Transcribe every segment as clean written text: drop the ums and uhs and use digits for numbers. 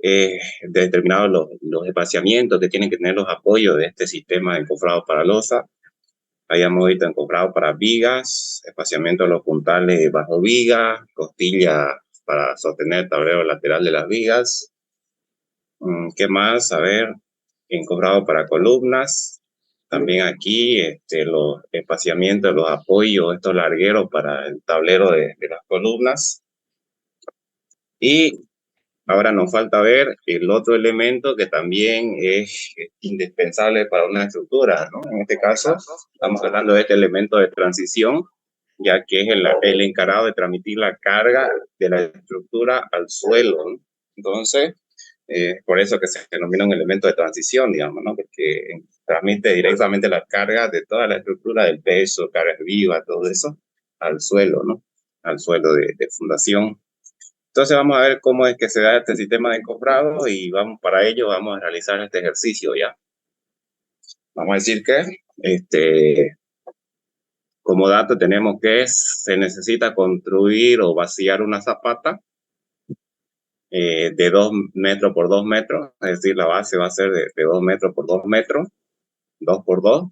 determinados los espaciamientos que tienen que tener los apoyos de este sistema de encofrado para losa. Habíamos visto encofrado para vigas, espaciamiento de los puntales bajo vigas, costilla para sostener el tablero lateral de las vigas. ¿Qué más? A ver, encofrado para columnas. También aquí los espaciamientos, los apoyos, estos largueros para el tablero de las columnas. Y ahora nos falta ver el otro elemento que también es indispensable para una estructura, ¿no? En este caso, estamos hablando de este elemento de transición, ya que es el encargado de transmitir la carga de la estructura al suelo, ¿no? Entonces, por eso que se denomina un elemento de transición, digamos, ¿no? Porque transmite directamente la carga de toda la estructura del peso, carga viva, todo eso, al suelo, ¿no? Al suelo de fundación. Entonces vamos a ver cómo es que se da este sistema de encofrado y para ello vamos a realizar este ejercicio ya. Vamos a decir que como dato tenemos que se necesita construir o vaciar una zapata de 2 metros por 2 metros, es decir, la base va a ser de 2 metros por 2 metros, 2 por 2,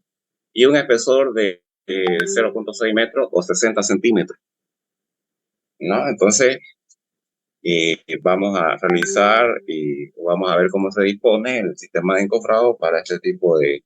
y un espesor de 0.6 metros o 60 centímetros, ¿no? Entonces, vamos a realizar y vamos a ver cómo se dispone el sistema de encofrado para este tipo de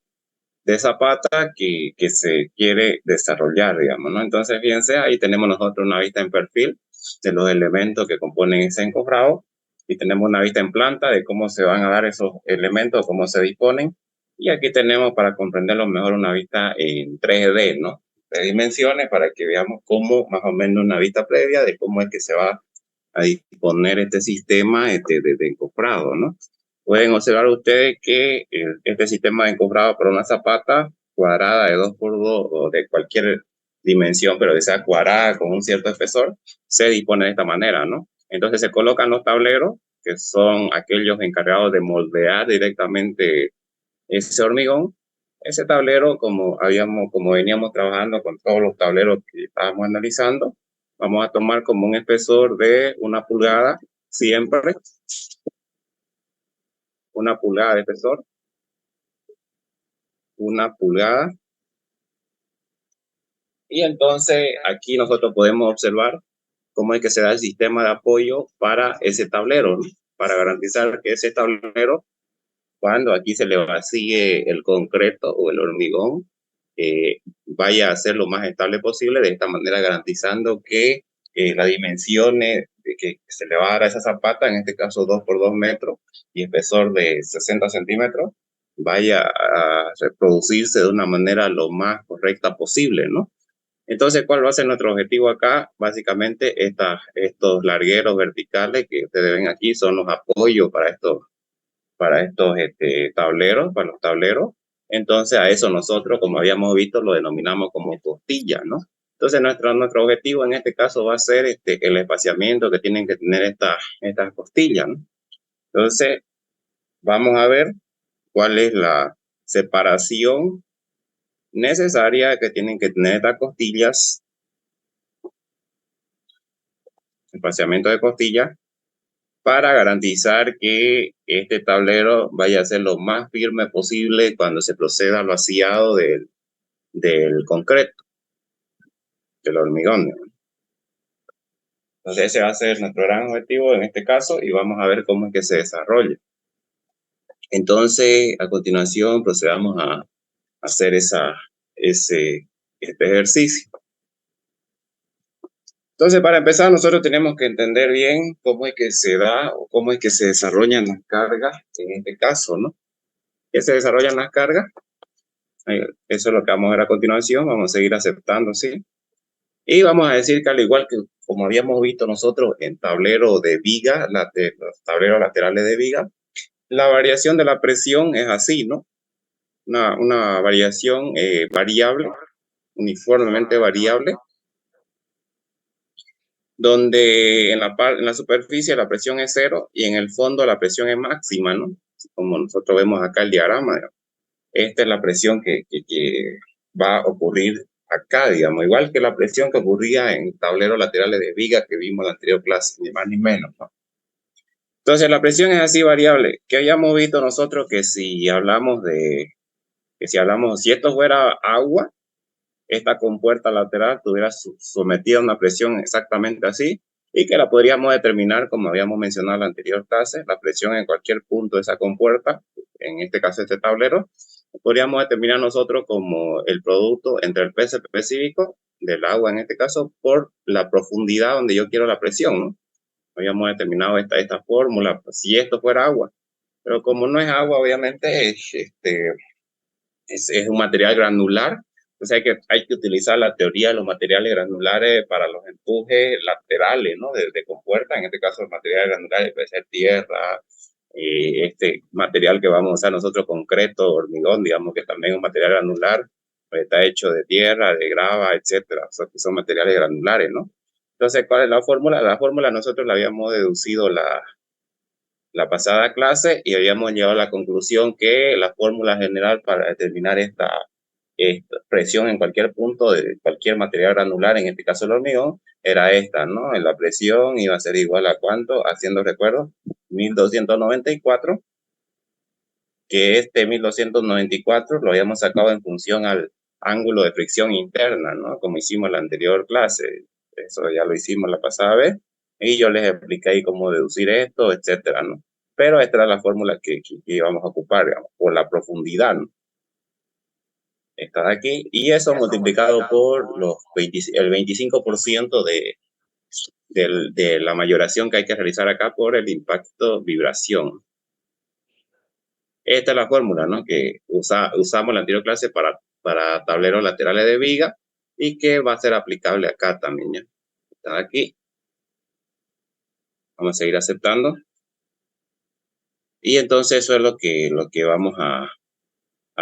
zapata que se quiere desarrollar, digamos, ¿no? Entonces, fíjense, ahí tenemos nosotros una vista en perfil de los elementos que componen ese encofrado y tenemos una vista en planta de cómo se van a dar esos elementos, cómo se disponen. Y aquí tenemos, para comprenderlo mejor, una vista en 3D, ¿no? 3 dimensiones, para que veamos cómo, más o menos, una vista previa de cómo es que se va a disponer este sistema de encofrado, ¿no? Pueden observar ustedes que este sistema de encofrado para una zapata cuadrada de 2x2 o de cualquier dimensión, pero que sea cuadrada con un cierto espesor, se dispone de esta manera, ¿no? Entonces se colocan los tableros, que son aquellos encargados de moldear directamente ese hormigón. Ese tablero, como veníamos trabajando con todos los tableros que estábamos analizando, vamos a tomar como un espesor de 1 pulgada, siempre 1 pulgada de espesor, 1 pulgada. Y entonces aquí nosotros podemos observar cómo es que se da el sistema de apoyo para ese tablero, ¿no? Para garantizar que ese tablero, cuando aquí se le vacíe el concreto o el hormigón, vaya a ser lo más estable posible, de esta manera garantizando que las dimensiones que se le va a dar a esa zapata, en este caso 2 por 2 metros y espesor de 60 centímetros, vaya a reproducirse de una manera lo más correcta posible, ¿no? Entonces, ¿cuál va a ser nuestro objetivo acá? Básicamente, estos largueros verticales que ustedes ven aquí son los apoyos para estos tableros, para los tableros. Entonces, a eso nosotros, como habíamos visto, lo denominamos como costilla, ¿no? Entonces, nuestro objetivo en este caso va a ser el espaciamiento que tienen que tener estas costillas, ¿no? Entonces, vamos a ver cuál es la separación necesaria que tienen que tener estas costillas, espaciamiento de costillas, para garantizar que este tablero vaya a ser lo más firme posible cuando se proceda al vaciado del concreto, del hormigón, ¿no? Entonces ese va a ser nuestro gran objetivo en este caso y vamos a ver cómo es que se desarrolla. Entonces, a continuación procedamos a hacer este ejercicio. Entonces, para empezar, nosotros tenemos que entender bien cómo es que se da o cómo es que se desarrollan las cargas en este caso, ¿no? ¿Qué se desarrollan las cargas? Eso es lo que vamos a ver a continuación. Vamos a seguir aceptando, ¿sí? Y vamos a decir que al igual que como habíamos visto nosotros en tablero de viga, los tableros laterales de viga, la variación de la presión es así, ¿no? Una variación variable, uniformemente variable, donde en la superficie la presión es 0 y en el fondo la presión es máxima, ¿no? Como nosotros vemos acá el diagrama, ¿no? Esta es la presión que va a ocurrir acá, digamos, igual que la presión que ocurría en tableros laterales de viga que vimos en la anterior clase, ni más ni menos, ¿no? Entonces, la presión es así variable. Que hayamos visto nosotros que si hablamos si esto fuera agua, esta compuerta lateral estuviera sometida a una presión exactamente así y que la podríamos determinar, como habíamos mencionado en la anterior clase, la presión en cualquier punto de esa compuerta, en este caso este tablero, podríamos determinar nosotros como el producto entre el peso específico del agua, en este caso, por la profundidad donde yo quiero la presión, ¿no? Habíamos determinado esta fórmula, si esto fuera agua. Pero como no es agua, obviamente es un material granular. O sea que hay que utilizar la teoría de los materiales granulares para los empujes laterales, ¿no? De compuerta, en este caso el material granular puede ser tierra, este material que vamos a usar nosotros, concreto, hormigón, digamos que también es un material granular, pues está hecho de tierra, de grava, etcétera. Son materiales granulares, ¿no? Entonces, ¿cuál es la fórmula? La fórmula nosotros la habíamos deducido la pasada clase y habíamos llegado a la conclusión que la fórmula general para determinar esta presión en cualquier punto de cualquier material granular, en este caso el hormigón, era esta, ¿no? En la presión iba a ser igual a cuánto, haciendo recuerdo, 1294, que este 1294 lo habíamos sacado en función al ángulo de fricción interna, ¿no? Como hicimos en la anterior clase, eso ya lo hicimos la pasada vez, y yo les expliqué ahí cómo deducir esto, etcétera, ¿no? Pero esta era la fórmula que íbamos a ocupar, digamos, por la profundidad, ¿no? Está aquí, y eso multiplicado por el 25% de la mayoración que hay que realizar acá por el impacto vibración. Esta es la fórmula, ¿no? Que usamos en la anterior clase para tableros laterales de viga y que va a ser aplicable acá también, ¿ya? Está aquí. Vamos a seguir aceptando. Y entonces eso es lo que vamos a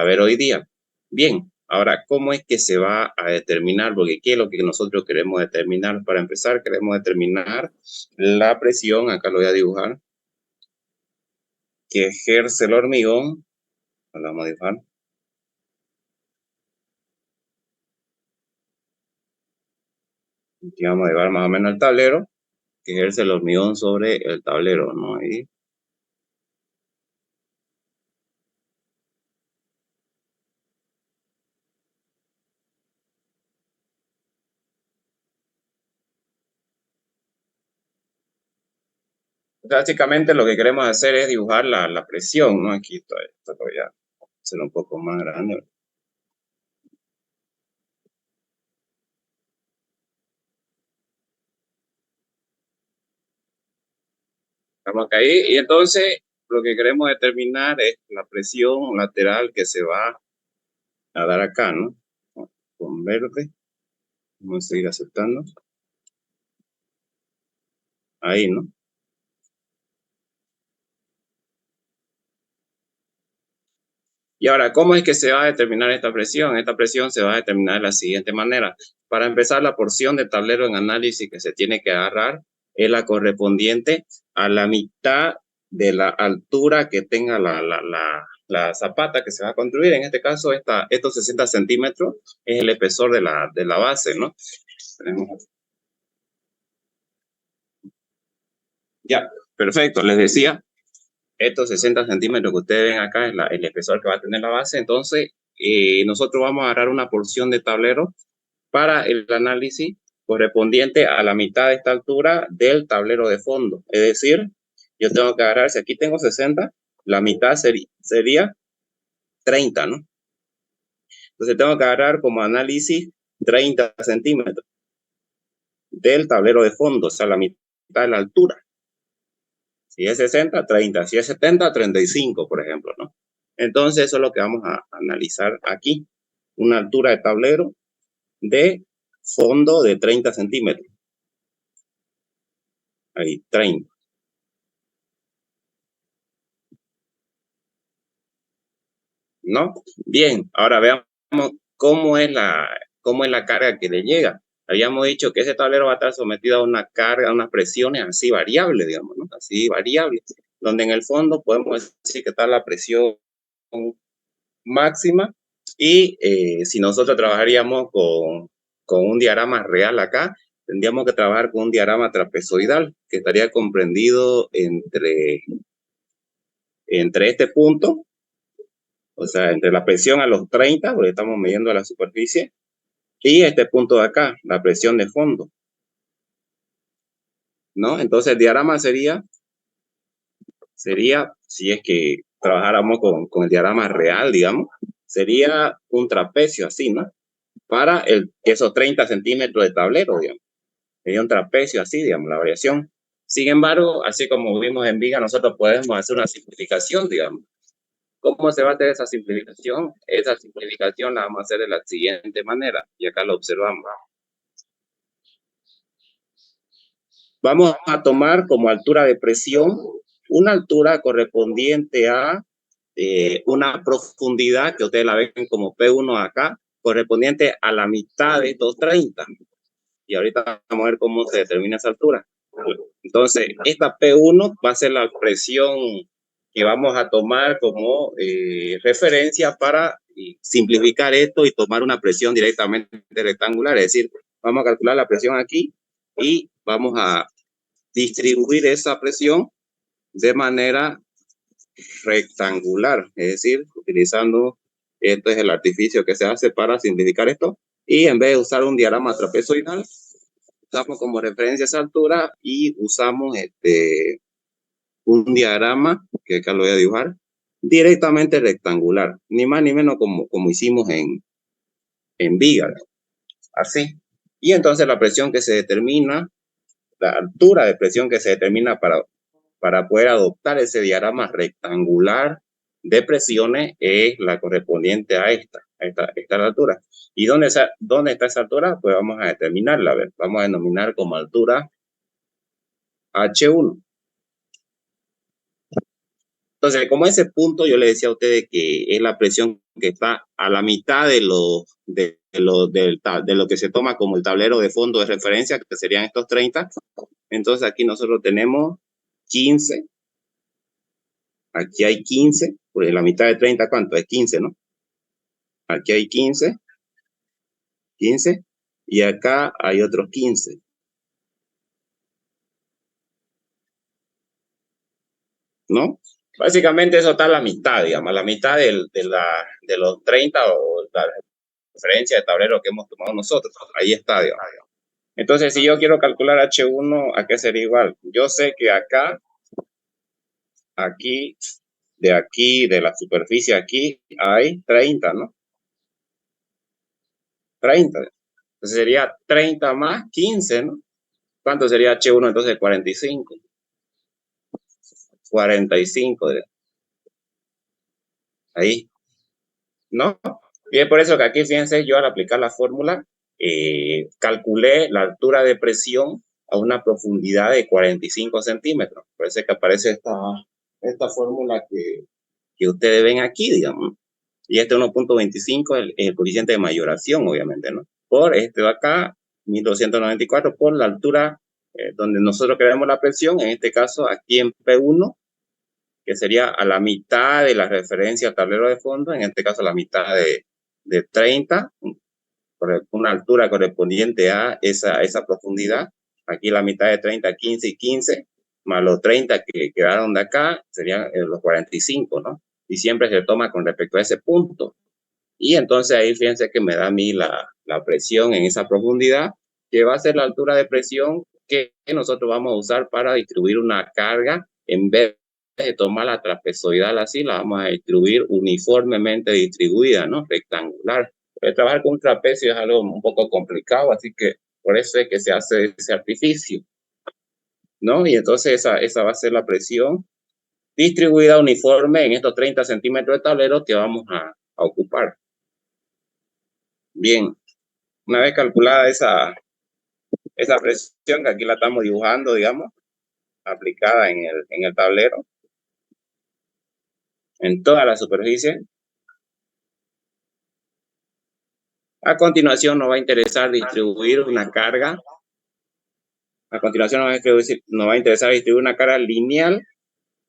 ver hoy día. Bien, ahora, ¿cómo es que se va a determinar? Porque ¿qué es lo que nosotros queremos determinar? Para empezar, queremos determinar la presión, acá lo voy a dibujar, que ejerce el hormigón. Lo vamos a dibujar. Aquí vamos a llevar más o menos el tablero, que ejerce el hormigón sobre el tablero, ¿no? Ahí. Básicamente lo que queremos hacer es dibujar la presión, ¿no? Aquí esto lo voy a hacer un poco más grande. Estamos acá ahí. Y entonces lo que queremos determinar es la presión lateral que se va a dar acá, ¿no? Con verde. Vamos a seguir aceptando. Ahí, ¿no? Y ahora, ¿cómo es que se va a determinar esta presión? Esta presión se va a determinar de la siguiente manera. Para empezar, la porción de tablero en análisis que se tiene que agarrar es la correspondiente a la mitad de la altura que tenga la zapata que se va a construir. En este caso, estos 60 centímetros es el espesor de la base, ¿no? Ya, perfecto. Les decía, estos 60 centímetros que ustedes ven acá es el espesor que va a tener la base. Entonces, nosotros vamos a agarrar una porción de tablero para el análisis correspondiente a la mitad de esta altura del tablero de fondo. Es decir, yo tengo que agarrar, si aquí tengo 60, la mitad sería 30, ¿no? Entonces tengo que agarrar como análisis 30 centímetros del tablero de fondo, o sea, la mitad de la altura. Si es 60, 30. Si es 70, 35, por ejemplo, ¿no? Entonces eso es lo que vamos a analizar aquí. Una altura de tablero de fondo de 30 centímetros. Ahí, 30. ¿No? Bien, ahora veamos cómo es la carga que le llega. Habíamos dicho que ese tablero va a estar sometido a una carga, a unas presiones así variables, digamos, ¿no? Así variables, donde en el fondo podemos decir que está la presión máxima y si nosotros trabajaríamos con un diagrama real acá, tendríamos que trabajar con un diagrama trapezoidal que estaría comprendido entre este punto, o sea, entre la presión a los 30, porque estamos midiendo la superficie, y este punto de acá, la presión de fondo, ¿no? Entonces el diagrama sería, si es que trabajáramos con el diagrama real, digamos, sería un trapecio así, ¿no? Para esos 30 centímetros de tablero, digamos. Sería un trapecio así, digamos, la variación. Sin embargo, así como vimos en viga, nosotros podemos hacer una simplificación, digamos. ¿Cómo se va a hacer esa simplificación? Esa simplificación la vamos a hacer de la siguiente manera, y acá lo observamos. Vamos a tomar como altura de presión una altura correspondiente a una profundidad que ustedes la ven como P1 acá, correspondiente a la mitad de 230. Y ahorita vamos a ver cómo se determina esa altura. Entonces, esta P1 va a ser la presión que vamos a tomar como referencia para simplificar esto y tomar una presión directamente rectangular. Es decir, vamos a calcular la presión aquí y vamos a distribuir esa presión de manera rectangular. Es decir, utilizando, esto es el artificio que se hace para simplificar esto. Y en vez de usar un diagrama trapezoidal, usamos como referencia esa altura y usamos un diagrama, que acá lo voy a dibujar, directamente rectangular, ni más ni menos como hicimos en viga, así. Y entonces la presión que se determina, la altura de presión que se determina para poder adoptar ese diagrama rectangular de presiones es la correspondiente a esta altura. ¿Y dónde está esa altura? Pues vamos a determinarla, a ver, vamos a denominar como altura H1. Entonces, como ese punto yo le decía a ustedes que es la presión que está a la mitad de lo que se toma como el tablero de fondo de referencia, que serían estos 30. Entonces aquí nosotros tenemos 15. Aquí hay 15, porque la mitad de 30, ¿cuánto? Es 15, ¿no? Aquí hay 15, y acá hay otros 15. ¿No? Básicamente eso está a la mitad, digamos, a la mitad de los 30 o la referencia de tablero que hemos tomado nosotros. Ahí está, digamos. Entonces, si yo quiero calcular H1, ¿a qué sería igual? Yo sé que acá, aquí, de la superficie aquí, hay 30, ¿no? 30. Entonces sería 30 más 15, ¿no? ¿Cuánto sería H1? Entonces 45. 45, ahí, ¿no? Y es por eso que aquí, fíjense, yo al aplicar la fórmula, calculé la altura de presión a una profundidad de 45 centímetros. Por eso es que aparece esta fórmula que ustedes ven aquí, digamos. Y este 1.25 es el coeficiente de mayoración, obviamente, ¿no? Por este de acá, 1294, por la altura donde nosotros queremos la presión, en este caso aquí en P1, que sería a la mitad de la referencia tablero de fondo, en este caso a la mitad de 30, una altura correspondiente a esa profundidad. Aquí la mitad de 30, 15 y 15, más los 30 que quedaron de acá, serían los 45, ¿no? Y siempre se toma con respecto a ese punto. Y entonces ahí fíjense que me da a mí la presión en esa profundidad, que va a ser la altura de presión que nosotros vamos a usar para distribuir una carga. En vez de tomar la trapezoidal así, la vamos a distribuir uniformemente distribuida, ¿no? Rectangular. Trabajar con un trapecio es algo un poco complicado, así que por eso es que se hace ese artificio, ¿no? Y entonces esa va a ser la presión distribuida uniforme en estos 30 centímetros de tablero que vamos a ocupar. Bien, una vez calculada esa presión, que aquí la estamos dibujando, digamos, aplicada en el tablero, en toda la superficie. A continuación nos va a interesar distribuir una carga. A continuación nos va a interesar distribuir una carga lineal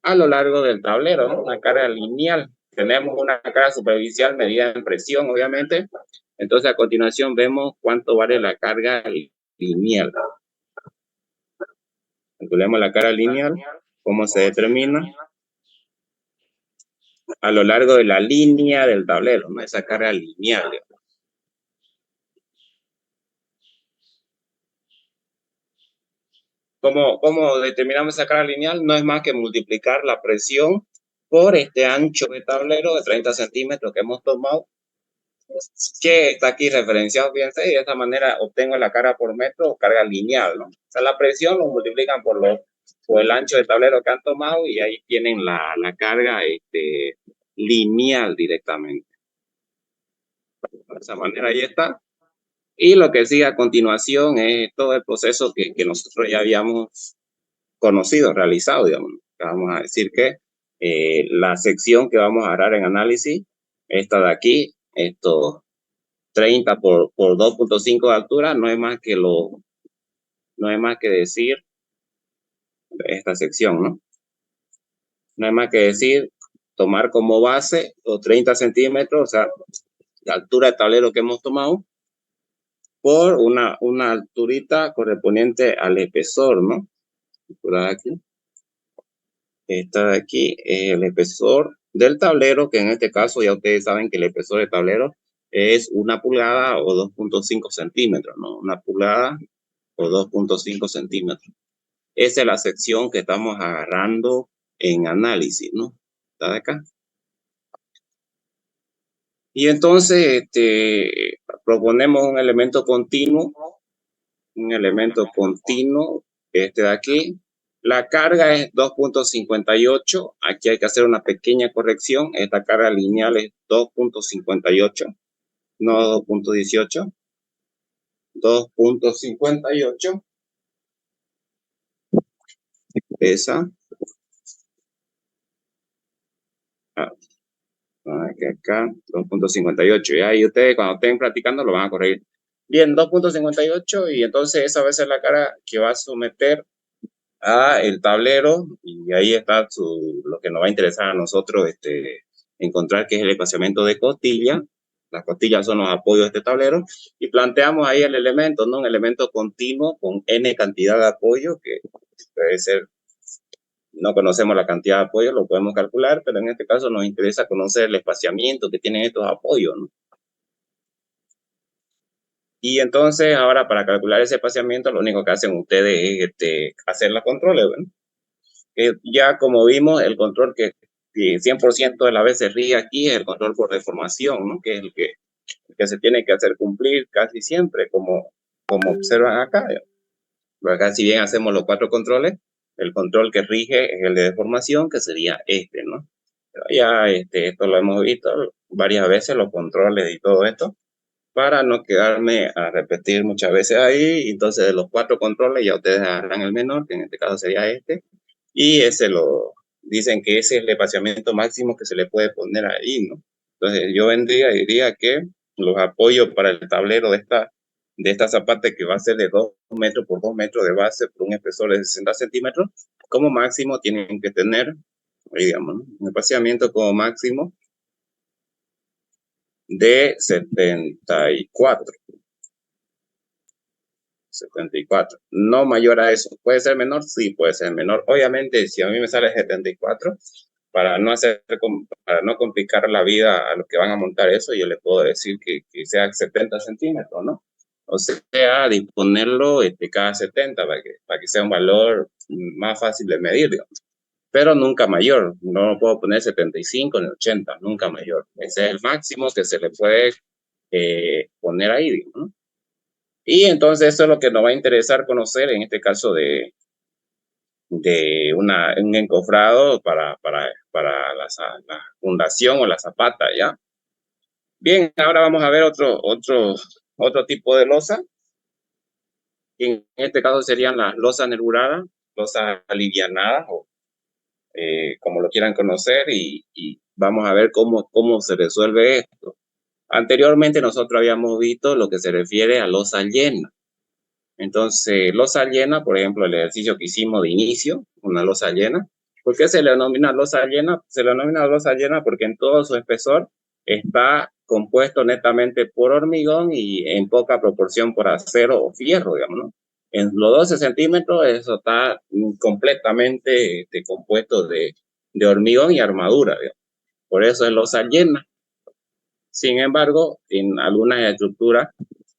a lo largo del tablero, ¿no? Una carga lineal. Tenemos una carga superficial medida en presión, obviamente. Entonces, a continuación vemos cuánto vale la carga lineal. Calculemos la carga lineal. ¿Cómo se determina? A lo largo de la línea del tablero, ¿no? Esa carga lineal. ¿Cómo determinamos esa carga lineal? No es más que multiplicar la presión por este ancho de tablero de 30 centímetros que hemos tomado, que está aquí referenciado, fíjense, y de esta manera obtengo la carga por metro o carga lineal, ¿no? O sea, la presión lo multiplican por el ancho de tablero que han tomado y ahí tienen la carga lineal directamente. De esa manera ahí está. Y lo que sigue a continuación es todo el proceso que nosotros ya habíamos conocido, realizado, digamos. Vamos a decir que la sección que vamos a dar en análisis, esta de aquí, esto 30 por 2.5 de altura, no es más que decir esta sección, ¿no? No es más que decir tomar como base los 30 centímetros, o sea, la altura de tablero que hemos tomado, por una alturita correspondiente al espesor, ¿no? Por aquí. Esta de aquí es el espesor del tablero, que en este caso ya ustedes saben que el espesor del tablero es 1 pulgada o 2.5 centímetros, ¿no? 1 pulgada o 2.5 centímetros. Esa es la sección que estamos agarrando en análisis, ¿no? Está de acá. Y entonces proponemos un elemento continuo, este de aquí. La carga es 2.58. Aquí hay que hacer una pequeña corrección. Esta carga lineal es 2.58, no 2.18. 2.58. Esa. Que acá, 2.58. Ya, y ustedes cuando estén practicando lo van a corregir. Bien, 2.58 y entonces esa va a ser la carga que va a someter a el tablero y ahí está lo que nos va a interesar a nosotros encontrar, que es el espaciamiento de costilla. Las costillas son los apoyos de este tablero y planteamos ahí el elemento, ¿no? Un elemento continuo con n cantidad de apoyo, que puede ser, no conocemos la cantidad de apoyos, lo podemos calcular, pero en este caso nos interesa conocer el espaciamiento que tienen estos apoyos, ¿no? Y entonces ahora para calcular ese espaciamiento lo único que hacen ustedes es hacer los controles, ¿no? Ya como vimos, el control que 100% de las veces rige aquí es el control por deformación, ¿no? Que es el que se tiene que hacer cumplir casi siempre, como observan acá. Acá, si bien hacemos los 4 controles, el control que rige es el de deformación, que sería ¿no? Pero ya esto lo hemos visto varias veces, los controles y todo esto, para no quedarme a repetir muchas veces ahí. Entonces, de los 4 controles ya ustedes agarran el menor, que en este caso sería y ese dicen que ese es el espaciamiento máximo que se le puede poner ahí, ¿no? Entonces, yo diría que los apoyos para el tablero de esta zapata, que va a ser de 2 metros por 2 metros de base por un espesor de 60 centímetros, como máximo tienen que tener, digamos, ¿no? Un espaciamiento como máximo de 74. 74. No mayor a eso. ¿Puede ser menor? Sí, puede ser menor. Obviamente, si a mí me sale 74, para no complicar la vida a los que van a montar eso, yo le puedo decir que sea 70 centímetros, ¿no? O sea, disponerlo cada 70 para que sea un valor más fácil de medir, digamos. Pero nunca mayor. No puedo poner 75 ni 80, nunca mayor. Ese es el máximo que se le puede poner ahí, digamos, ¿no? Y entonces eso es lo que nos va a interesar conocer en este caso de un encofrado para la fundación o la zapata, ¿ya? Bien, ahora vamos a ver otro tipo de losa. En este caso serían las losas nervuradas, losas alivianadas, o como lo quieran conocer, y vamos a ver cómo se resuelve esto. Anteriormente nosotros habíamos visto lo que se refiere a losa llena. Entonces, losa llena, por ejemplo, el ejercicio que hicimos de inicio, una losa llena. ¿Por qué se le denomina losa llena? Se le denomina losa llena porque en todo su espesor está compuesto netamente por hormigón y en poca proporción por acero o fierro, digamos, ¿no? En los 12 centímetros eso está completamente compuesto de hormigón y armadura, digamos. Por eso es losa llena. Sin embargo, en algunas estructuras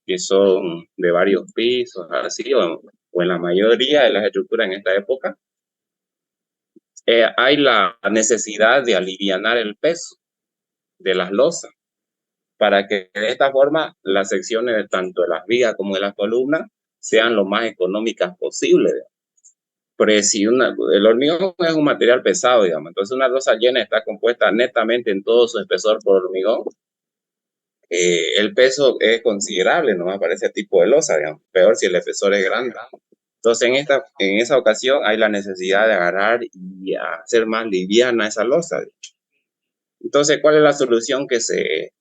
que son de varios pisos, así, o en la mayoría de las estructuras en esta época, hay la necesidad de alivianar el peso de las losas para que de esta forma las secciones de tanto de las vigas como de las columnas sean lo más económicas posible. Porque si el hormigón es un material pesado, digamos, entonces una losa llena está compuesta netamente en todo su espesor por hormigón, el peso es considerable, ¿no? Para ese tipo de losa, digamos. Peor si el espesor es grande. Entonces, en esa ocasión hay la necesidad de agarrar y hacer más liviana esa losa. Entonces, ¿cuál es la solución que se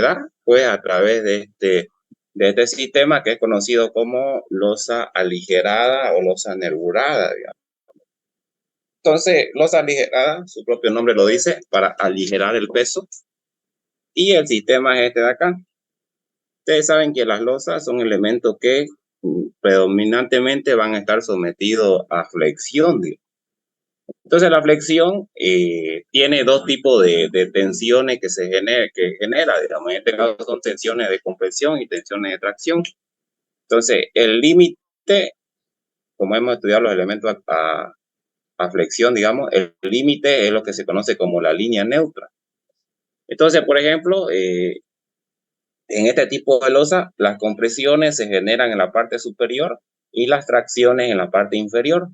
da? Pues a través de este sistema que es conocido como losa aligerada o losa nervurada, digamos. Entonces, losa aligerada, su propio nombre lo dice, para aligerar el peso. Y el sistema es este de acá. Ustedes saben que las losas son elementos que predominantemente van a estar sometidos a flexión. Entonces la flexión tiene dos tipos de tensiones que genera, digamos, en este caso son tensiones de compresión y tensiones de tracción. Entonces el límite, como hemos estudiado los elementos a flexión, digamos, el límite es lo que se conoce como la línea neutra. Entonces, por ejemplo, en este tipo de losa, las compresiones se generan en la parte superior y las tracciones en la parte inferior.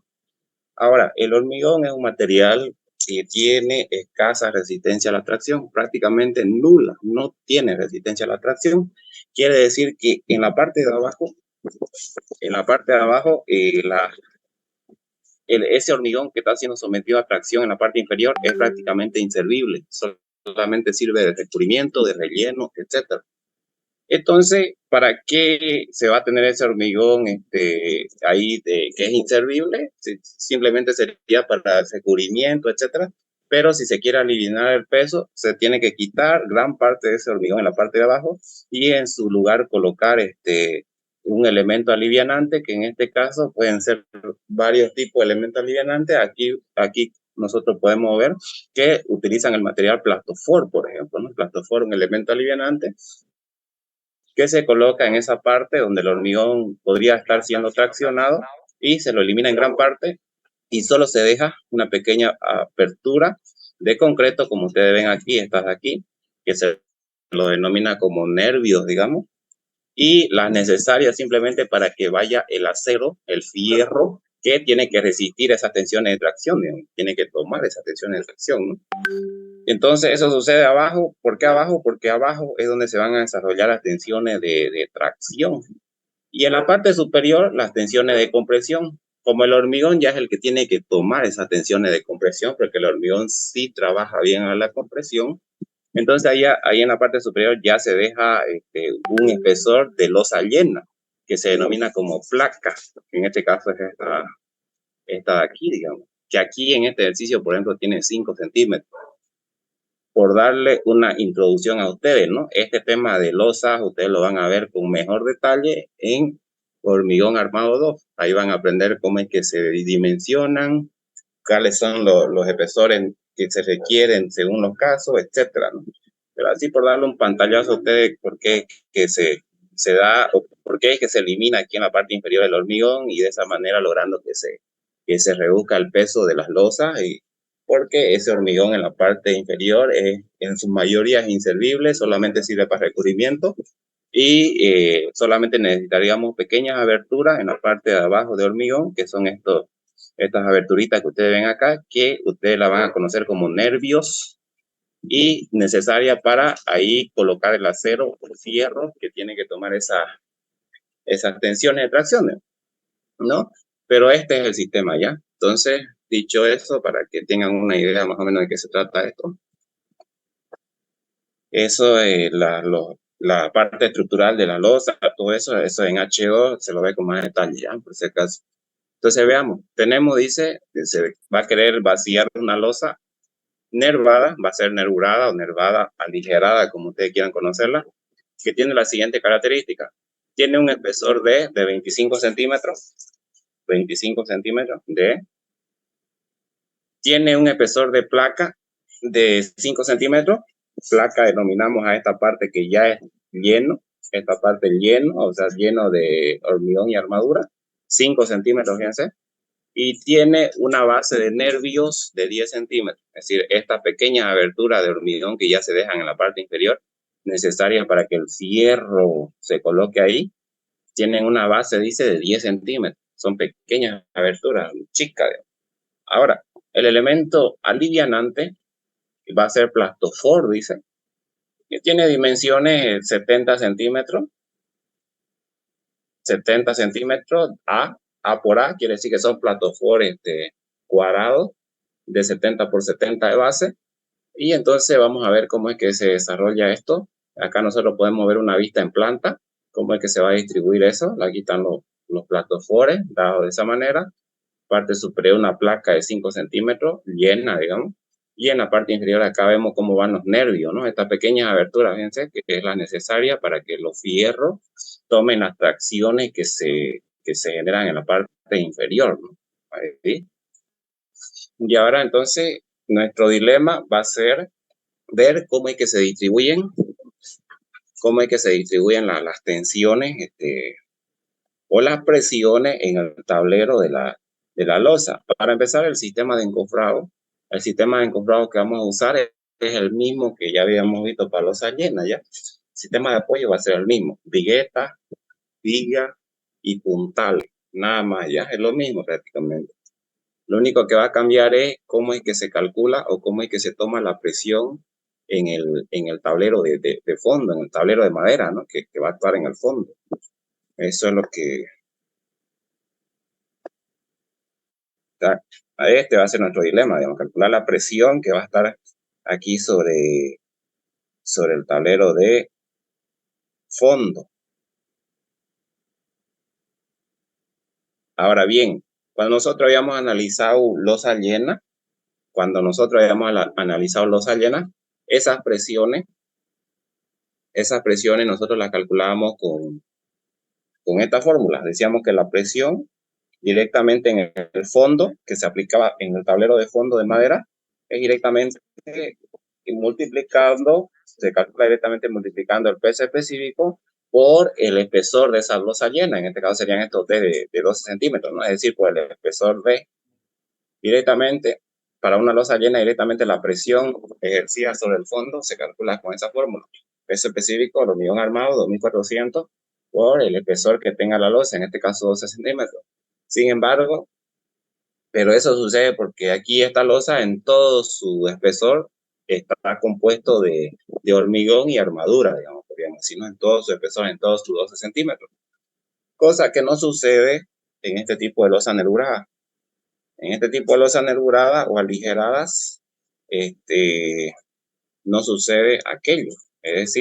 Ahora, el hormigón es un material que tiene escasa resistencia a la tracción, prácticamente nula, no tiene resistencia a la tracción. Quiere decir que en la parte de abajo, ese hormigón que está siendo sometido a tracción en la parte inferior es prácticamente inservible, solamente sirve de recubrimiento, de relleno, etc. Entonces, ¿para qué se va a tener ese hormigón ahí que es inservible? Simplemente sería para el recubrimiento, etcétera. Pero si se quiere aliviar el peso, se tiene que quitar gran parte de ese hormigón en la parte de abajo y en su lugar colocar un elemento alivianante, que en este caso pueden ser varios tipos de elementos alivianantes. Aquí nosotros podemos ver que utilizan el material Plastofor, por ejemplo, ¿no? Plastofor, un elemento alivianante que se coloca en esa parte donde el hormigón podría estar siendo traccionado y se lo elimina en gran parte y solo se deja una pequeña apertura de concreto, como ustedes ven aquí, estas de aquí, que se lo denomina como nervios, digamos, y las necesarias simplemente para que vaya el acero, el fierro, que tiene que resistir esas tensiones de tracción, digamos, tiene que tomar esas tensiones de tracción, ¿no? Entonces, eso sucede abajo. ¿Por qué abajo? Porque abajo es donde se van a desarrollar las tensiones de tracción. Y en la parte superior, las tensiones de compresión. Como el hormigón ya es el que tiene que tomar esas tensiones de compresión, porque el hormigón sí trabaja bien a la compresión. Entonces, ahí en la parte superior ya se deja un espesor de losa llena, que se denomina como placa. En este caso es esta de aquí, digamos. Que aquí en este ejercicio, por ejemplo, tiene 5 centímetros. Por darle una introducción a ustedes, ¿no? Este tema de losas, ustedes lo van a ver con mejor detalle en Hormigón Armado 2. Ahí van a aprender cómo es que se dimensionan, cuáles son los espesores que se requieren según los casos, etcétera, ¿no? Pero así por darle un pantallazo a ustedes, por qué que se da, o por qué es que se elimina aquí en la parte inferior del hormigón y de esa manera logrando que se reduzca el peso de las losas y porque ese hormigón en la parte inferior en su mayoría es inservible, solamente sirve para recubrimiento y solamente necesitaríamos pequeñas aberturas en la parte de abajo de hormigón, que son estas aberturitas que ustedes ven acá, que ustedes la van a conocer como nervios y necesaria para ahí colocar el acero o fierro que tiene que tomar esas tensiones de tracción, ¿no? Pero este es el sistema ya. Entonces, dicho eso, para que tengan una idea más o menos de qué se trata esto, eso es la parte estructural de la losa, todo eso en H2 se lo ve con más detalle, ¿ya? Por si acaso. Entonces, veamos, dice, se va a querer vaciar una losa nervada, va a ser nervurada o nervada aligerada, como ustedes quieran conocerla, que tiene la siguiente característica. Tiene un espesor de 25 centímetros, 25 centímetros tiene un espesor de placa de 5 centímetros. Placa denominamos a esta parte que ya es lleno, esta parte lleno, o sea, lleno de hormigón y armadura, 5 centímetros, fíjense. Y tiene una base de nervios de 10 centímetros, es decir, esta pequeña abertura de hormigón que ya se dejan en la parte inferior, necesaria para que el fierro se coloque ahí, tienen una base, dice, de 10 centímetros. Son pequeñas aberturas, chicas. Ahora, el elemento alivianante va a ser plastofor, dice, que tiene dimensiones 70 centímetros, 70 centímetros, A por A, quiere decir que son platofores cuadrados de 70 por 70 de base. Y entonces vamos a ver cómo es que se desarrolla esto. Acá nosotros podemos ver una vista en planta, cómo es que se va a distribuir eso. Aquí están los platofores dados de esa manera. Parte superior una placa de 5 centímetros, llena, digamos. Y en la parte inferior acá vemos cómo van los nervios, ¿no? Estas pequeñas aberturas, fíjense, que es la necesaria para que los fierros tomen las tracciones que se generan en la parte inferior, ¿no? Ahí. Y ahora entonces nuestro dilema va a ser ver cómo es que se distribuyen, las tensiones o las presiones en el tablero de la losa. Para empezar, el sistema de encofrado. El sistema de encofrado que vamos a usar es el mismo que ya habíamos visto para losa llena, ¿ya? El sistema de apoyo va a ser el mismo. Vigueta, viga y puntal. Nada más, ya es lo mismo prácticamente. Lo único que va a cambiar es cómo es que se calcula o cómo es que se toma la presión en el tablero de fondo, en el tablero de madera, ¿no? Que va a actuar en el fondo. Eso es lo que va a ser nuestro dilema, digamos, calcular la presión que va a estar aquí sobre el tablero de fondo. Ahora bien, cuando nosotros habíamos analizado losa llena, esas presiones nosotros las calculábamos con esta fórmula. Decíamos que la presión directamente en el fondo, que se aplicaba en el tablero de fondo de madera, es directamente se calcula directamente multiplicando el peso específico por el espesor de esa losa llena. En este caso serían estos de 12 centímetros, ¿no? Es decir, por el espesor de directamente, para una losa llena, directamente la presión ejercida sobre el fondo se calcula con esa fórmula. Peso específico, el hormigón armado, 2400, por el espesor que tenga la losa, en este caso 12 centímetros. Sin embargo, pero eso sucede porque aquí esta losa en todo su espesor está compuesto de hormigón y armadura, digamos, podríamos decir, ¿no? En todo su espesor, en todos sus 12 centímetros. Cosa que no sucede en este tipo de losa nervurada. En este tipo de losas nervuradas o aligeradas, no sucede aquello. Es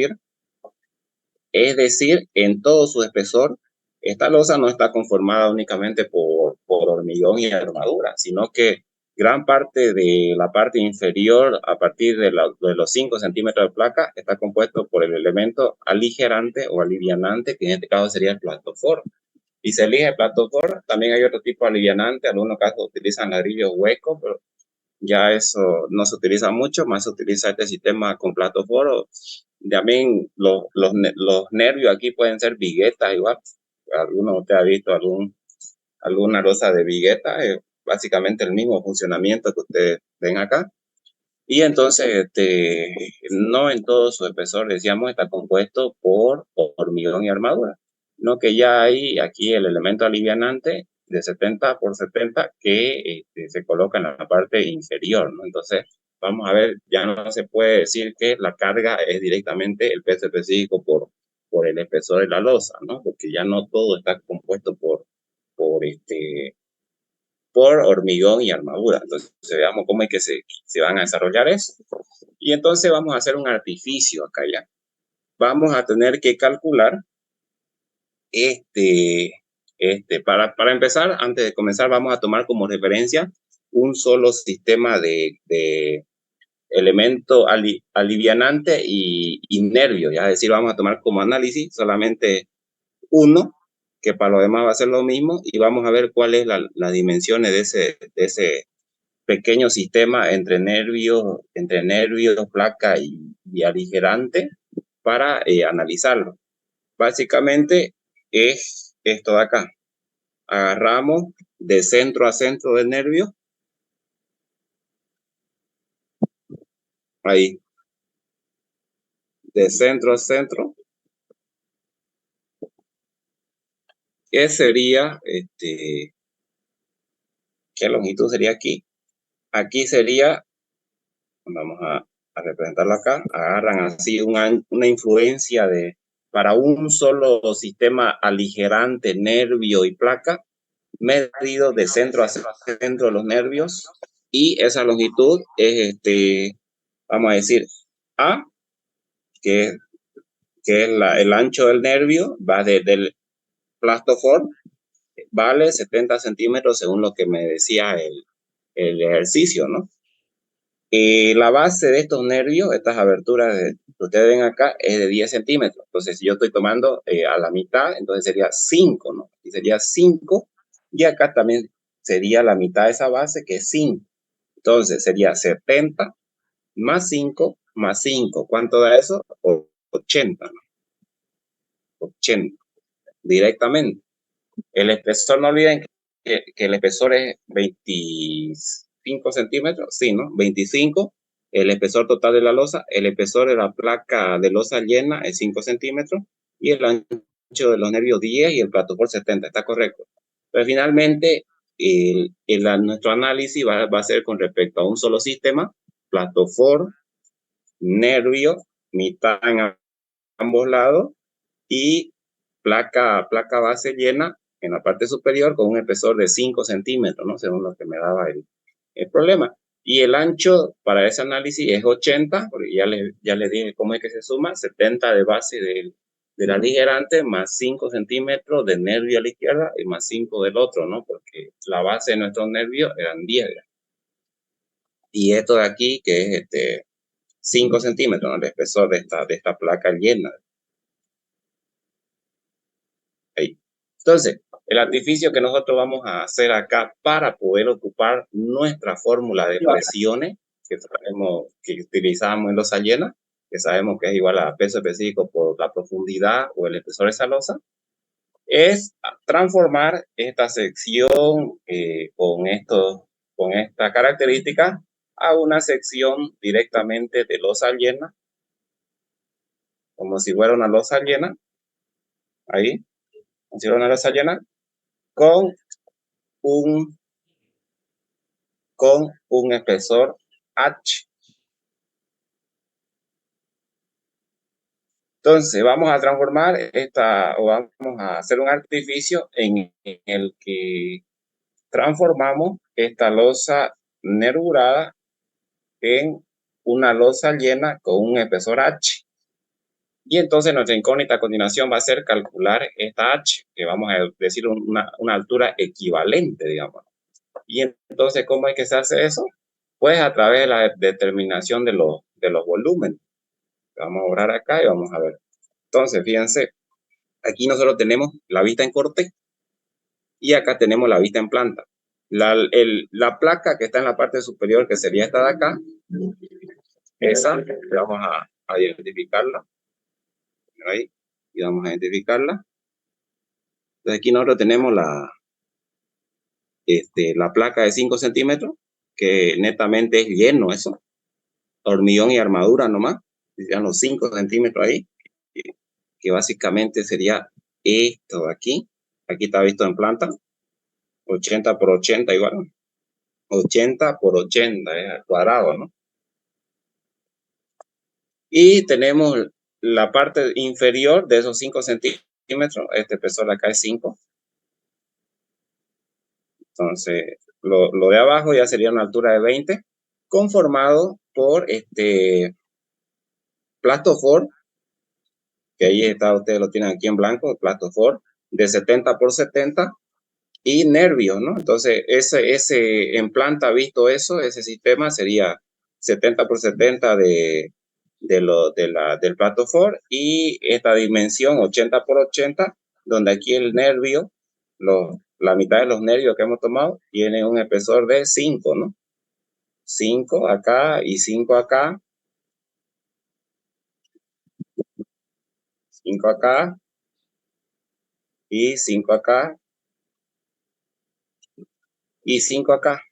decir, en todo su espesor, esta losa no está conformada únicamente por hormigón y armadura, sino que gran parte de la parte inferior, a partir de los 5 centímetros de placa, está compuesto por el elemento aligerante o alivianante, que en este caso sería el plastofor. Y se elige el plastofor. También hay otro tipo de alivianante, en algunos casos utilizan ladrillos huecos, pero ya eso no se utiliza mucho, más se utiliza este sistema con platoforo. También los nervios aquí pueden ser viguetas igual. ¿Alguno de ustedes ha visto alguna losa de vigueta? Básicamente el mismo funcionamiento que ustedes ven acá. Y entonces, no en todo su espesor, decíamos, está compuesto por hormigón y armadura, no que ya hay aquí el elemento alivianante de 70 por 70 que se coloca en la parte inferior, ¿no? Entonces, vamos a ver, ya no se puede decir que la carga es directamente el peso específico por el espesor de la losa, ¿no? Porque ya no todo está compuesto por hormigón y armadura. Entonces, veamos cómo es que se van a desarrollar eso. Y entonces vamos a hacer un artificio acá ya. Vamos a tener que calcular para empezar, antes de comenzar, vamos a tomar como referencia un solo sistema de elemento alivianante y nervio, ya es decir, vamos a tomar como análisis solamente uno, que para lo demás va a ser lo mismo, y vamos a ver cuál es las dimensiones de ese pequeño sistema entre nervios, placa y aligerante para analizarlo. Básicamente es esto de acá. Agarramos de centro a centro del nervio. Ahí. De centro a centro. ¿Qué sería? ¿Qué longitud sería aquí? Aquí sería, vamos a representarlo acá, agarran así una influencia para un solo sistema aligerante, nervio y placa, medido de centro a centro de los nervios, y esa longitud es, vamos a decir, A, que es el ancho del nervio, va desde el plastoform, vale 70 centímetros según lo que me decía el ejercicio, ¿no? La base de estos nervios, estas aberturas que ustedes ven acá, es de 10 centímetros. Entonces, si yo estoy tomando a la mitad, entonces sería 5, ¿no? Y sería 5, y acá también sería la mitad de esa base, que es 5. Entonces, sería 70 más 5 más 5. ¿Cuánto da eso? 80, ¿no? 80, directamente. El espesor, no olviden que el espesor es 25 centímetros, sí, ¿no? 25, el espesor total de la losa, el espesor de la placa de losa llena es 5 centímetros, y el ancho de los nervios 10 y el platofor 70, está correcto. Pero finalmente, nuestro análisis va a ser con respecto a un solo sistema, platofor, nervio, mitad en ambos lados, y placa base llena en la parte superior con un espesor de 5 centímetros, ¿no? Según lo que me daba el problema. Y el ancho para ese análisis es 80, porque ya le dije cómo es que se suma, 70 de base del aligerante, más 5 centímetros de nervio a la izquierda y más 5 del otro, ¿no? Porque la base de nuestros nervios eran 10. Y esto de aquí, que es 5 centímetros, ¿no? El espesor de esta placa llena. Ahí. Entonces, el artificio que nosotros vamos a hacer acá para poder ocupar nuestra fórmula de presiones que utilizamos en losa llena, que sabemos que es igual a peso específico por la profundidad o el espesor de esa losa, es transformar esta sección con esta característica a una sección directamente de losa llena, como si fuera una losa llena, ahí, como si fuera una losa llena, con un espesor H. Entonces, vamos a transformar o vamos a hacer un artificio en el que transformamos esta losa nervurada en una losa llena con un espesor H. Y entonces nuestra incógnita a continuación va a ser calcular esta H, que vamos a decir una altura equivalente, digamos. Y entonces, ¿cómo es que se hace eso? Pues a través de la determinación de los volúmenes. Vamos a obrar acá y vamos a ver. Entonces, fíjense, aquí nosotros tenemos la vista en corte y acá tenemos la vista en planta. La placa que está en la parte superior, que sería esta de acá, esa, vamos a identificarla. Ahí, y vamos a identificarla. Entonces, aquí nosotros tenemos la placa de 5 centímetros, que netamente es lleno eso, hormigón y armadura nomás, serían los 5 centímetros ahí, que básicamente sería esto de aquí. Aquí está visto en planta, 80 por 80 igual, 80 por 80 es al cuadrado, ¿no? Y tenemos la parte inferior de esos 5 centímetros, este espesor acá es 5. Entonces, lo de abajo ya sería una altura de 20, conformado por plastofor, que ahí está, ustedes lo tienen aquí en blanco, plastofor, de 70 por 70, y nervios, ¿no? Entonces, ese en planta visto eso, ese sistema sería 70 por 70 del plato Ford, y esta dimensión 80 por 80, donde aquí el nervio, la mitad de los nervios que hemos tomado, tiene un espesor de 5, ¿no? 5 acá y 5 acá, 5 acá y 5 acá y 5 acá,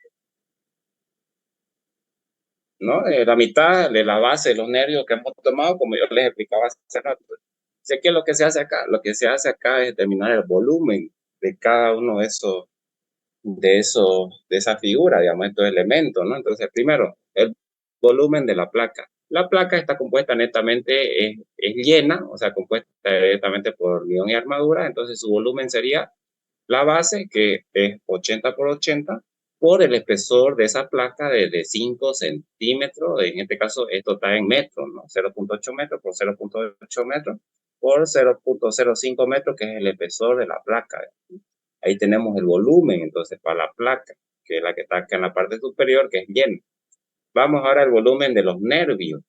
¿no? La mitad de la base de los nervios que hemos tomado, como yo les explicaba hace rato. Sé que lo que se hace acá, lo que se hace acá es determinar el volumen de cada uno de esa figura, digamos, estos elementos, ¿no? Entonces, primero, el volumen de la placa. La placa está compuesta netamente, es llena, o sea, compuesta directamente por hormigón y armadura, entonces su volumen sería la base, que es 80 por 80, por el espesor de esa placa de 5 centímetros, en este caso esto está en metros, ¿no? 0.8 metros por 0.8 metros por 0.05 metros, que es el espesor de la placa. Ahí tenemos el volumen, entonces, para la placa, que es la que está acá en la parte superior, que es llena. Vamos ahora al volumen de los nervios.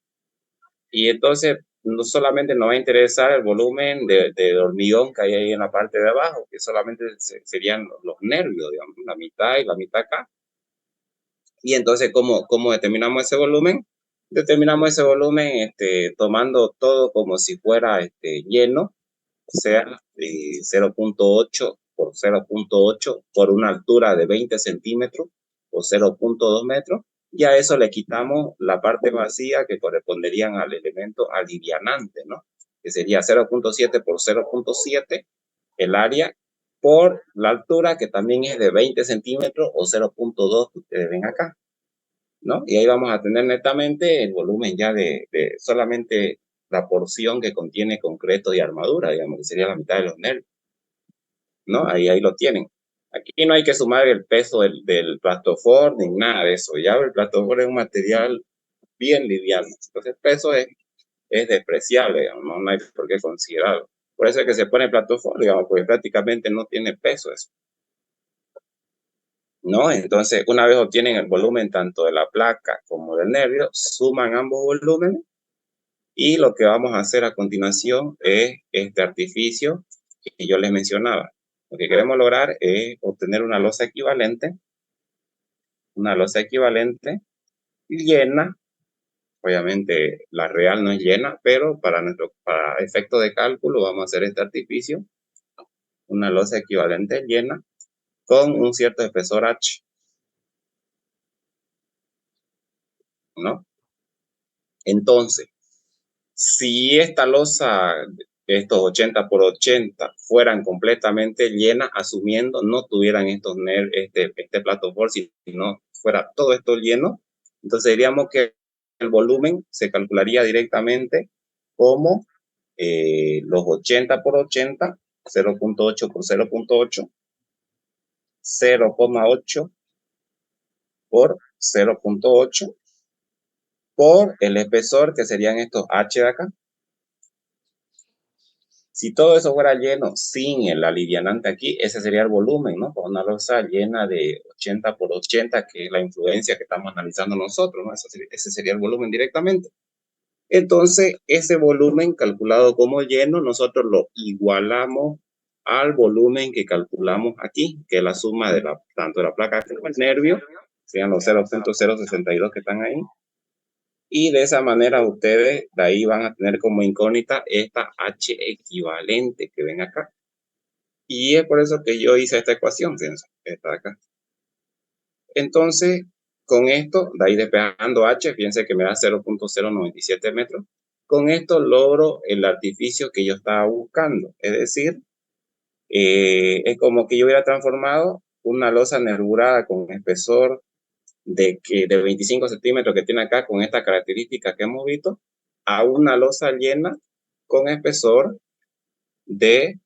Y entonces, no solamente nos va a interesar el volumen de hormigón que hay ahí en la parte de abajo, que solamente serían los nervios, digamos, la mitad y la mitad acá. Y entonces, ¿cómo determinamos ese volumen? Determinamos ese volumen tomando todo como si fuera lleno, o sea, 0.8 por 0.8 por una altura de 20 centímetros o 0.2 metros, y a eso le quitamos la parte vacía que corresponderían al elemento alivianante, ¿no? Que sería 0.7 por 0.7 el área por la altura, que también es de 20 centímetros o 0.2 que ustedes ven acá, ¿no? Y ahí vamos a tener netamente el volumen ya de solamente la porción que contiene concreto y armadura, digamos, que sería la mitad de los nervios, ¿no? Ahí lo tienen. Aquí no hay que sumar el peso del plastofor ni nada de eso. Ya el plastofor es un material bien liviano. Entonces el peso es despreciable, digamos, no hay por qué considerarlo. Por eso es que se pone plastofor, digamos, porque prácticamente no tiene peso eso, ¿no? Entonces, una vez obtienen el volumen tanto de la placa como del nervio, suman ambos volúmenes, y lo que vamos a hacer a continuación es este artificio que yo les mencionaba. Lo que queremos lograr es obtener una losa equivalente llena. Obviamente la real no es llena, pero para efecto de cálculo vamos a hacer este artificio, una losa equivalente llena con un cierto espesor H, ¿no? Entonces, si esta losa, estos 80 por 80, fueran completamente llenas, asumiendo no tuvieran este plato Ford, si no fuera todo esto lleno, entonces diríamos que el volumen se calcularía directamente como los 80 por 80, 0.8 por 0.8, 0,8 por 0.8 por el espesor, que serían estos H de acá. Si todo eso fuera lleno sin el alivianante aquí, ese sería el volumen, ¿no? Con una losa llena de 80 por 80, que es la influencia que estamos analizando nosotros, ¿no? Ese sería el volumen directamente. Entonces, ese volumen calculado como lleno, nosotros lo igualamos al volumen que calculamos aquí, que es la suma de tanto de la placa como el nervio, sean los 0.062 que están ahí. Y de esa manera ustedes de ahí van a tener como incógnita esta H equivalente que ven acá. Y es por eso que yo hice esta ecuación, fíjense, esta de acá. Entonces, con esto, de ahí despejando H, fíjense que me da 0.097 metros. Con esto logro el artificio que yo estaba buscando. Es decir, es como que yo hubiera transformado una losa nervurada con espesor de 25 centímetros que tiene acá, con esta característica que hemos visto, a una losa llena con espesor de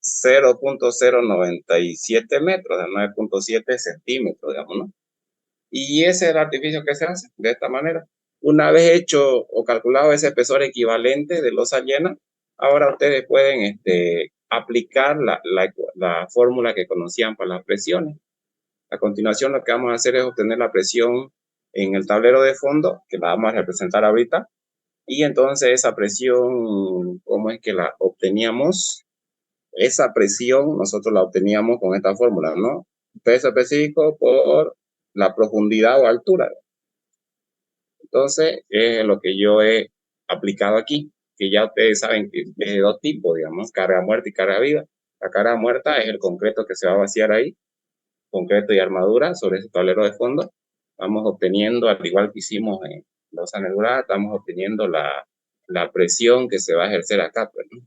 0.097 metros, de 9.7 centímetros, digamos, ¿no? Y ese es el artificio que se hace de esta manera. Una vez hecho o calculado ese espesor equivalente de losa llena, ahora ustedes pueden aplicar la fórmula que conocían para las presiones. A continuación, lo que vamos a hacer es obtener la presión en el tablero de fondo, que la vamos a representar ahorita. Y entonces esa presión, ¿cómo es que la obteníamos? Esa presión nosotros la obteníamos con esta fórmula, ¿no? Peso específico por la profundidad o altura. Entonces, es lo que yo he aplicado aquí, que ya ustedes saben que es de dos tipos, digamos, carga muerta y carga viva. La carga muerta es el concreto que se va a vaciar ahí, concreto y armadura sobre ese tablero de fondo. Vamos obteniendo, al igual que hicimos en losa nebulada, estamos obteniendo la presión que se va a ejercer acá, pues, ¿no?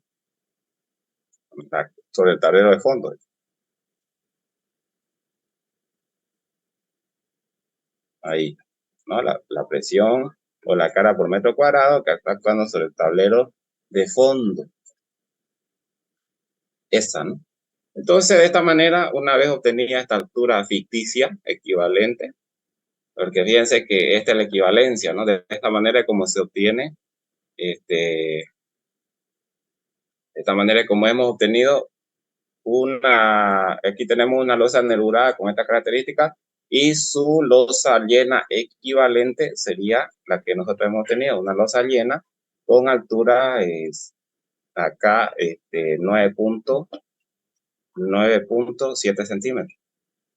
Sobre el tablero de fondo. Ahí, ¿no? La presión o la carga por metro cuadrado que está actuando sobre el tablero de fondo. Esa, ¿no? Entonces, de esta manera, una vez obtenida esta altura ficticia equivalente, porque fíjense que esta es la equivalencia, ¿no? De esta manera es como se obtiene, de esta manera es como hemos obtenido aquí tenemos una losa nerurada con esta característica y su losa llena equivalente sería la que nosotros hemos tenido, una losa llena con altura acá 9.7 centímetros.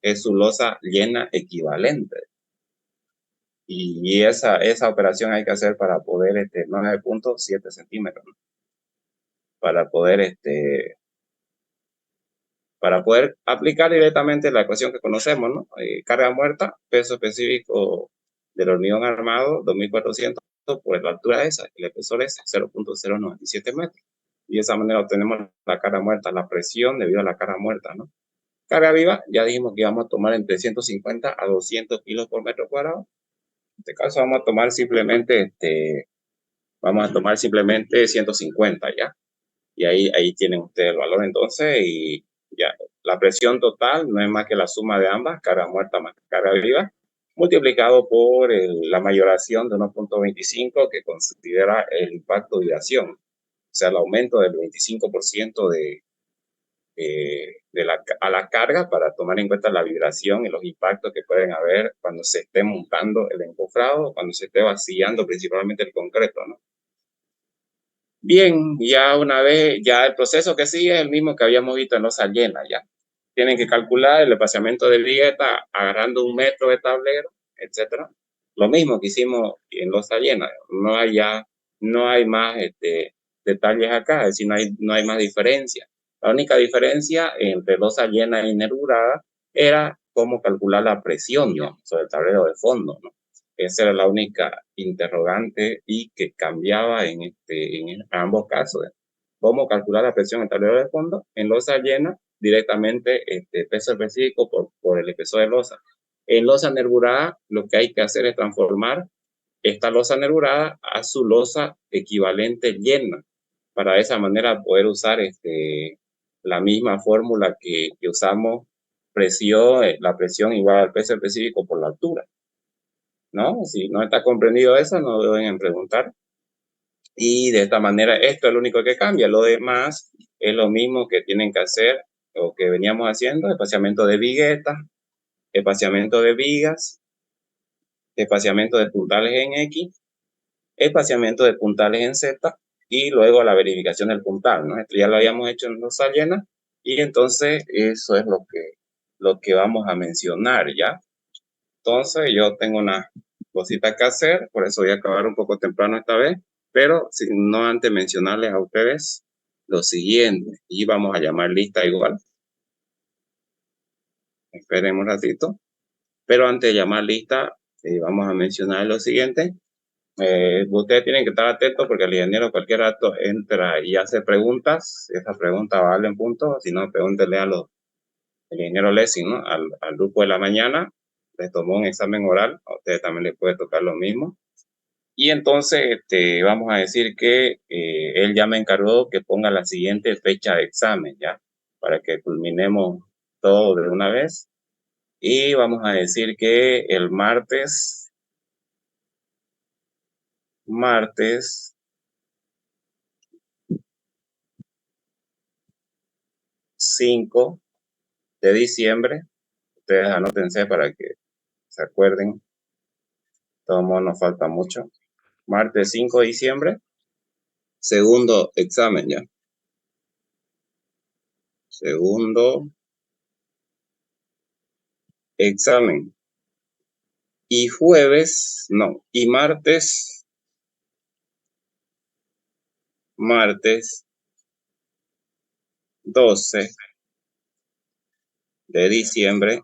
Es su losa llena equivalente. Y esa operación hay que hacer para poder 9.7 centímetros, ¿no? Para poder aplicar directamente la ecuación que conocemos, ¿no? Carga muerta, peso específico del hormigón armado, 2.400 por la altura esa, el espesor es 0.097 metros. Y de esa manera obtenemos la carga muerta, la presión debido a la carga muerta, ¿no? Carga viva, ya dijimos que íbamos a tomar entre 150 a 200 kilos por metro cuadrado. En este caso vamos a tomar simplemente, vamos a tomar simplemente 150 ya. Y ahí tienen ustedes el valor entonces y ya. La presión total no es más que la suma de ambas, carga muerta más carga viva, multiplicado por la mayoración de 1.25 que considera el impacto de vibración. O sea, el aumento del 25% a la carga para tomar en cuenta la vibración y los impactos que pueden haber cuando se esté montando el encofrado, cuando se esté vaciando principalmente el concreto, ¿no? Bien, ya una vez, ya el proceso que sigue es el mismo que habíamos visto en losa llena, ya. Tienen que calcular el espaciamiento de vigueta agarrando un metro de tablero, etcétera. Lo mismo que hicimos en losa llena. No hay más detalles acá, es decir, no hay más diferencia. La única diferencia entre losa llena y nervurada era cómo calcular la presión, ¿no? Sobre el tablero de fondo, ¿no? Esa era la única interrogante y que cambiaba en ambos casos. ¿Cómo calcular la presión en el tablero de fondo? En losa llena, directamente peso específico por el espesor de losa. En losa nervurada, lo que hay que hacer es transformar esta losa nervurada a su losa equivalente llena, para de esa manera poder usar la misma fórmula que usamos, la presión igual al peso específico por la altura, ¿no? Si no está comprendido eso, no deben preguntar. Y de esta manera, esto es lo único que cambia. Lo demás es lo mismo que tienen que hacer o que veníamos haciendo: espaciamiento de viguetas, espaciamiento de vigas, espaciamiento de puntales en X, espaciamiento de puntales en Z y luego la verificación del puntal, ¿no? Esto ya lo habíamos hecho en losa llena y entonces eso es lo que vamos a mencionar, ¿ya? Entonces yo tengo una cosita que hacer, por eso voy a acabar un poco temprano esta vez, pero sin no antes mencionarles a ustedes lo siguiente, y vamos a llamar lista igual. Esperen un ratito, pero antes de llamar lista, vamos a mencionar lo siguiente. Ustedes tienen que estar atentos porque el ingeniero cualquier rato entra y hace preguntas. Esas preguntas valen puntos, si no, pregúntenle el ingeniero Lessing, ¿no? Al grupo de la mañana. Les tomó un examen oral, a ustedes también les puede tocar lo mismo. Y entonces vamos a decir que él ya me encargó que ponga la siguiente fecha de examen, ¿ya? Para que culminemos todo de una vez. Y vamos a decir que el martes 5 de diciembre, ustedes anótense para que se acuerden, todo modo nos falta mucho. Martes 5 de diciembre, segundo examen ya. Segundo examen. Y jueves, no, y martes 12 de diciembre,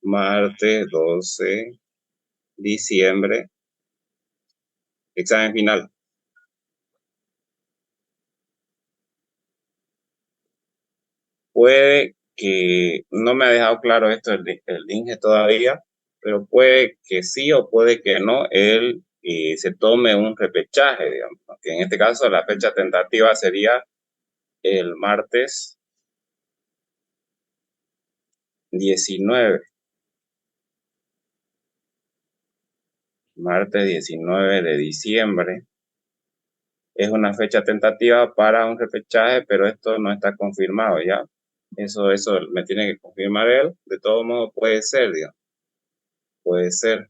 martes 12 diciembre, examen final. Puede que, no me ha dejado claro esto el INGE todavía, pero puede que sí o puede que no, él se tome un repechaje, digamos, que en este caso la fecha tentativa sería el martes 19, martes 19 de diciembre. Es una fecha tentativa para un repechaje, pero esto no está confirmado ya. Eso me tiene que confirmar él. De todo modo, puede ser, digamos. Puede ser.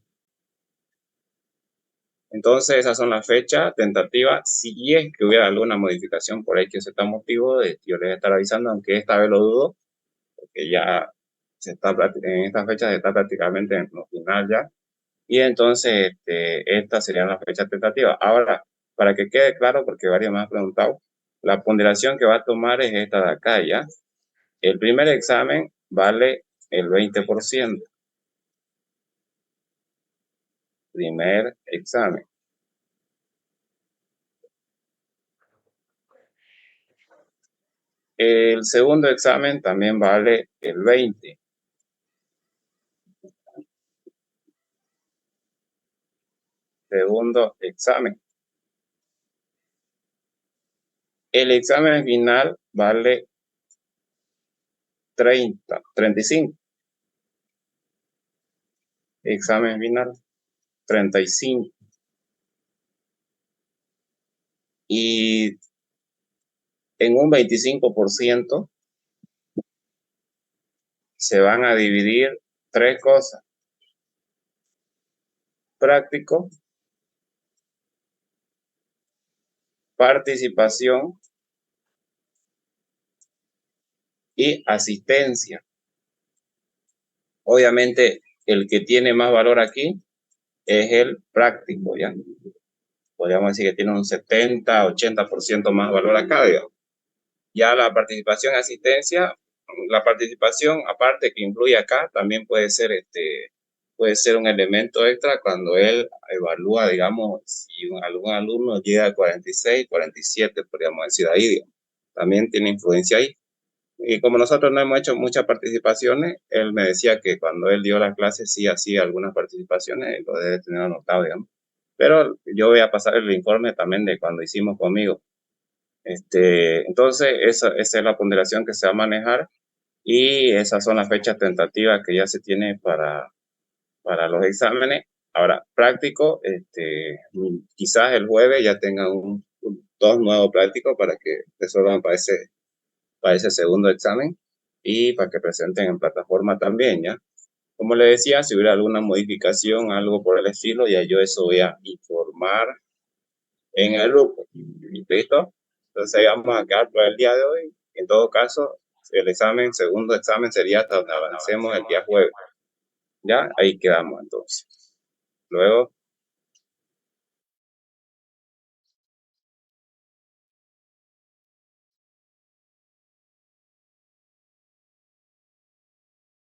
Entonces, esas son las fechas tentativas. Si es que hubiera alguna modificación por ahí que se está motivo, yo les voy a estar avisando, aunque esta vez lo dudo, porque ya en esta fecha se está prácticamente en lo final ya. Y entonces, estas serían las fechas tentativas. Ahora, para que quede claro, porque varios me han preguntado, la ponderación que va a tomar es esta de acá, ¿ya? El primer examen vale el 20%. Primer examen. El segundo examen también vale el 20%. Segundo examen. El examen final vale 35. Examen final, 35. Y en un 25% se van a dividir tres cosas: práctico, participación y asistencia. Obviamente, el que tiene más valor aquí es el práctico, ¿ya? Podríamos decir que tiene un 70-80% más valor acá, digamos. Ya la participación y asistencia, la participación, aparte que incluye acá, también puede ser un elemento extra cuando él evalúa, digamos, si algún alumno llega a 46, 47, podríamos decir ahí, digamos. También tiene influencia ahí. Y como nosotros no hemos hecho muchas participaciones, él me decía que cuando él dio la clase sí hacía algunas participaciones, lo debe tener anotado, digamos. Pero yo voy a pasar el informe también de cuando hicimos conmigo. Entonces, esa es la ponderación que se va a manejar y esas son las fechas tentativas que ya se tiene para los exámenes. Ahora, práctico, quizás el jueves ya tengan dos nuevos prácticos para que resuelvan para ese segundo examen y para que presenten en plataforma también, ¿ya? Como le decía, si hubiera alguna modificación, algo por el estilo, ya yo eso voy a informar en el grupo. ¿Listo? Entonces ahí vamos a quedar por el día de hoy. En todo caso, el segundo examen sería hasta donde avancemos el día jueves. ¿Ya? Ahí quedamos entonces. Luego.